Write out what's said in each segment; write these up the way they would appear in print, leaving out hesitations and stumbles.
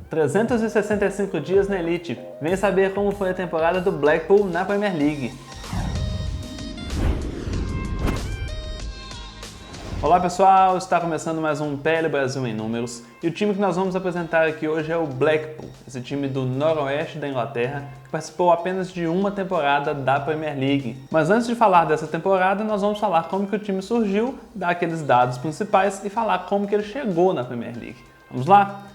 365 dias na Elite. Vem saber como foi a temporada do Blackpool na Premier League. Olá pessoal, está começando mais um PL Brasil em Números e o time que nós vamos apresentar aqui hoje é o Blackpool, esse time do noroeste da Inglaterra que participou apenas de uma temporada da Premier League. Mas antes de falar dessa temporada, nós vamos falar como que o time surgiu, dar aqueles dados principais e falar como que ele chegou na Premier League. Vamos lá?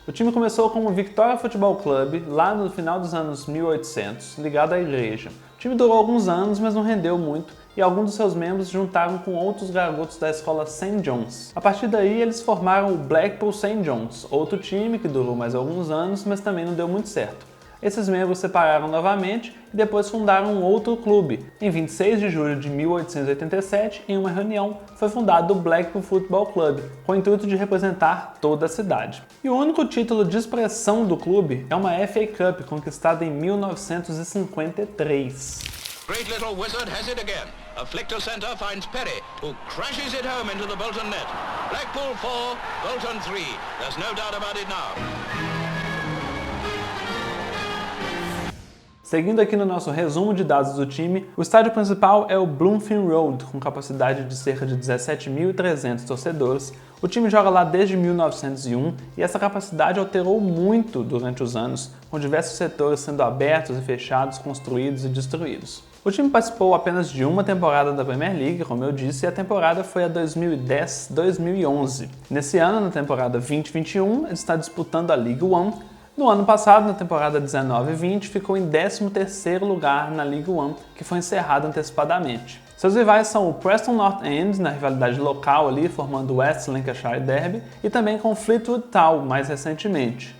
O time começou como Victoria Football Club lá no final dos anos 1800, ligado à igreja. O time durou alguns anos, mas não rendeu muito, e alguns dos seus membros se juntaram com outros garotos da escola St. John's. A partir daí, eles formaram o Blackpool St. John's, outro time que durou mais alguns anos, mas também não deu muito certo. Esses membros se separaram novamente e depois fundaram um outro clube. Em 26 de julho de 1887, em uma reunião, foi fundado o Blackpool Football Club, com o intuito de representar toda a cidade. E o único título de expressão do clube é uma FA Cup, conquistada em 1953. Great little wizard has it again. A flick to centre finds Perry, who crashes it home into the Bolton net. Blackpool 4, Bolton 3. There's no doubt about it now. Seguindo aqui no nosso resumo de dados do time, o estádio principal é o Bloomfield Road, com capacidade de cerca de 17.300 torcedores. O time joga lá desde 1901 e essa capacidade alterou muito durante os anos, com diversos setores sendo abertos e fechados, construídos e destruídos. O time participou apenas de uma temporada da Premier League, como eu disse, e a temporada foi a 2010-2011. Nesse ano, na temporada 2021, ele está disputando a League One. No ano passado, na temporada 19-20, ficou em 13º lugar na League One, que foi encerrada antecipadamente. Seus rivais são o Preston North End, na rivalidade local ali, formando o West Lancashire Derby, e também com o Fleetwood Town, mais recentemente.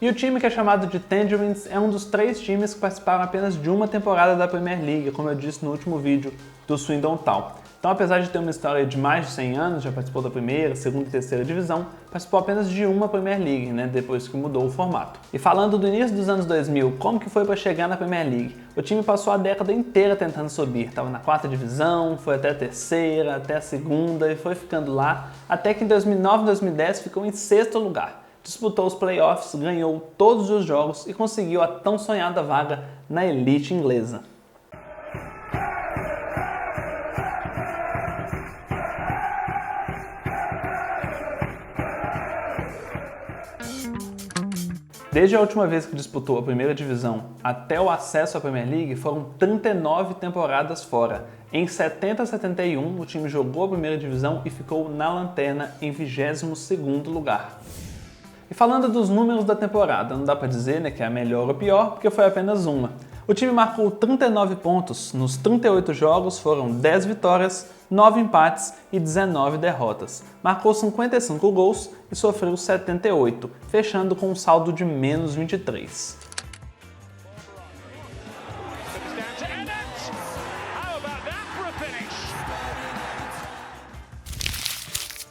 E o time que é chamado de Tangerines é um dos 3 times que participaram apenas de uma temporada da Premier League, como eu disse no último vídeo do Swindon Town. Então, apesar de ter uma história de mais de 100 anos, já participou da primeira, segunda e terceira divisão, participou apenas de uma Premier League, depois que mudou o formato. E falando do início dos anos 2000, como que foi para chegar na Premier League? O time passou a década inteira tentando subir, estava na 4ª divisão, foi até a terceira, até a segunda e foi ficando lá, até que em 2009 e 2010 ficou em 6º lugar. Disputou os playoffs, ganhou todos os jogos e conseguiu a tão sonhada vaga na elite inglesa. Desde a última vez que disputou a primeira divisão até o acesso à Premier League foram 39 temporadas fora. Em 70-71 o time jogou a primeira divisão e ficou na lanterna em 22º lugar. E falando dos números da temporada, não dá para dizer que é a melhor ou pior, porque foi apenas uma. O time marcou 39 pontos, nos 38 jogos foram 10 vitórias, 9 empates e 19 derrotas. Marcou 55 gols e sofreu 78, fechando com um saldo de menos 23.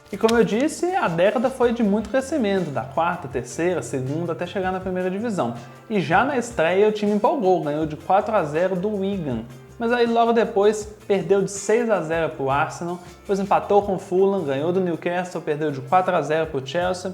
E como eu disse, a década foi de muito crescimento, da 4ª, 3ª, 2ª até chegar na primeira divisão. E já na estreia o time empolgou, ganhou de 4-0 do Wigan. Mas aí logo depois perdeu de 6-0 para o Arsenal, depois empatou com o Fulham, ganhou do Newcastle, perdeu de 4-0 para o Chelsea,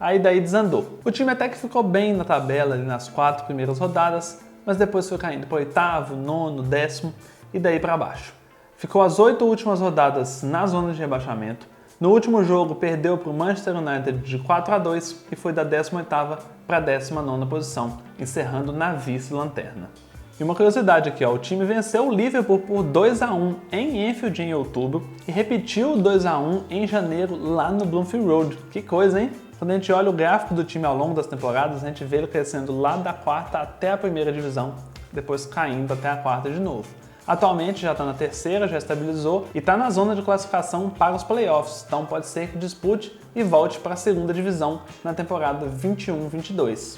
aí daí desandou. O time até que ficou bem na tabela ali nas 4 primeiras rodadas, mas depois foi caindo para o 8º, 9º, 10º e daí para baixo. Ficou as 8 últimas rodadas na zona de rebaixamento. No último jogo, perdeu para o Manchester United de 4-2 e foi da 18ª para a 19ª posição, encerrando na vice-lanterna. E uma curiosidade aqui, o time venceu o Liverpool por 2-1 em Anfield em outubro e repetiu o 2-1 em janeiro lá no Bloomfield Road. Que coisa, hein? Quando a gente olha o gráfico do time ao longo das temporadas, a gente vê ele crescendo lá da 4ª até a primeira divisão, depois caindo até a 4ª de novo. Atualmente já está na 3ª, já estabilizou e está na zona de classificação para os playoffs, então pode ser que dispute e volte para a 2ª divisão na temporada 21-22.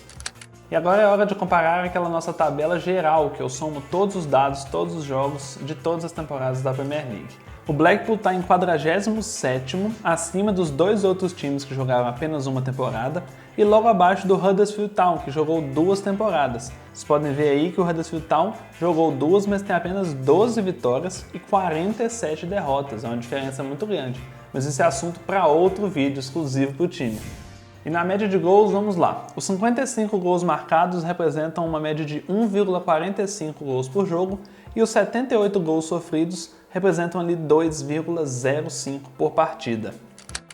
E agora é hora de comparar aquela nossa tabela geral, que eu somo todos os dados, todos os jogos de todas as temporadas da Premier League. O Blackpool está em 47º, acima dos 2 outros times que jogaram apenas uma temporada, e logo abaixo do Huddersfield Town, que jogou 2 temporadas. Vocês podem ver aí que o Huddersfield Town jogou 2, mas tem apenas 12 vitórias e 47 derrotas, é uma diferença muito grande. Mas esse é assunto para outro vídeo exclusivo para o time. E na média de gols, vamos lá. Os 55 gols marcados representam uma média de 1,45 gols por jogo e os 78 gols sofridos representam ali 2,05 por partida.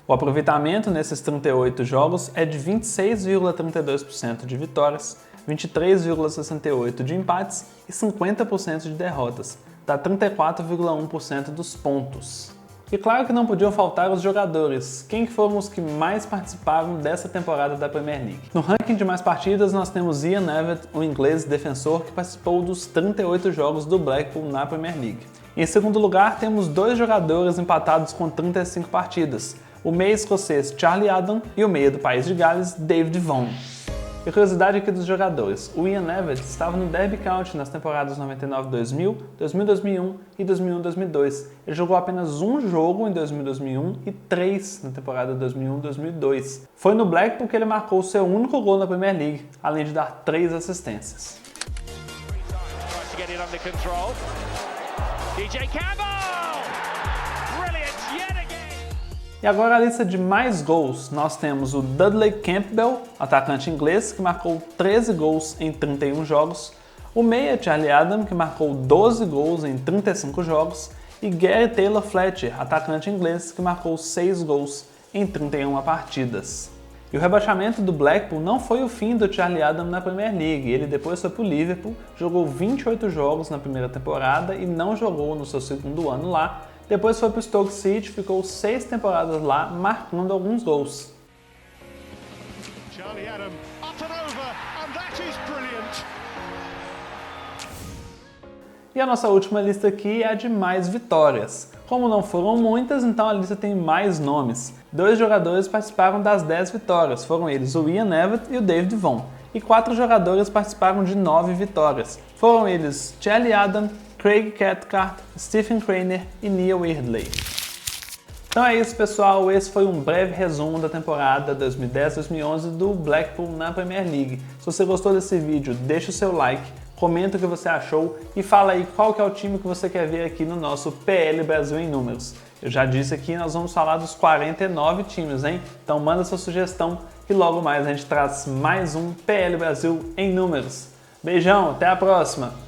O aproveitamento nesses 38 jogos é de 26,32% de vitórias, 23,68% de empates e 50% de derrotas, dá 34,1% dos pontos. E claro que não podiam faltar os jogadores. Quem foram os que mais participaram dessa temporada da Premier League? No ranking de mais partidas nós temos Ian Evatt, o inglês defensor que participou dos 38 jogos do Blackpool na Premier League. Em segundo lugar temos dois jogadores empatados com 35 partidas, o meia escocês Charlie Adam e o meia do país de Gales, David Vaughan. E curiosidade aqui dos jogadores, o Ian Evatt estava no Derby County nas temporadas 99-2000, 2000-2001 e 2001-2002. Ele jogou apenas um jogo em 2000-2001 e 3 na temporada 2001-2002. Foi no Blackpool que ele marcou seu único gol na Premier League, além de dar 3 assistências. E agora a lista de mais gols. Nós temos o Dudley Campbell, atacante inglês, que marcou 13 gols em 31 jogos, o meia Charlie Adam, que marcou 12 gols em 35 jogos, e Gary Taylor Fletcher, atacante inglês, que marcou 6 gols em 31 partidas. E o rebaixamento do Blackpool não foi o fim do Charlie Adam na Premier League. Ele depois foi para o Liverpool, jogou 28 jogos na primeira temporada e não jogou no seu segundo ano lá. Depois foi para o Stoke City, ficou 6 temporadas lá, marcando alguns gols. Charlie Adam, up and over, and that is brilliant. E a nossa última lista aqui é a de mais vitórias. Como não foram muitas, então a lista tem mais nomes. 2 jogadores participaram das 10 vitórias, foram eles o Ian Evatt e o David Vaughan. E 4 jogadores participaram de 9 vitórias, foram eles Charlie Adam, Craig Cathcart, Stephen Craner e Neil Eardley. Então é isso, pessoal, esse foi um breve resumo da temporada 2010-2011 do Blackpool na Premier League. Se você gostou desse vídeo, deixa o seu like, comenta o que você achou e fala aí qual que é o time que você quer ver aqui no nosso PL Brasil em números. Eu já disse aqui, nós vamos falar dos 49 times, hein? Então manda sua sugestão e logo mais a gente traz mais um PL Brasil em números. Beijão, até a próxima!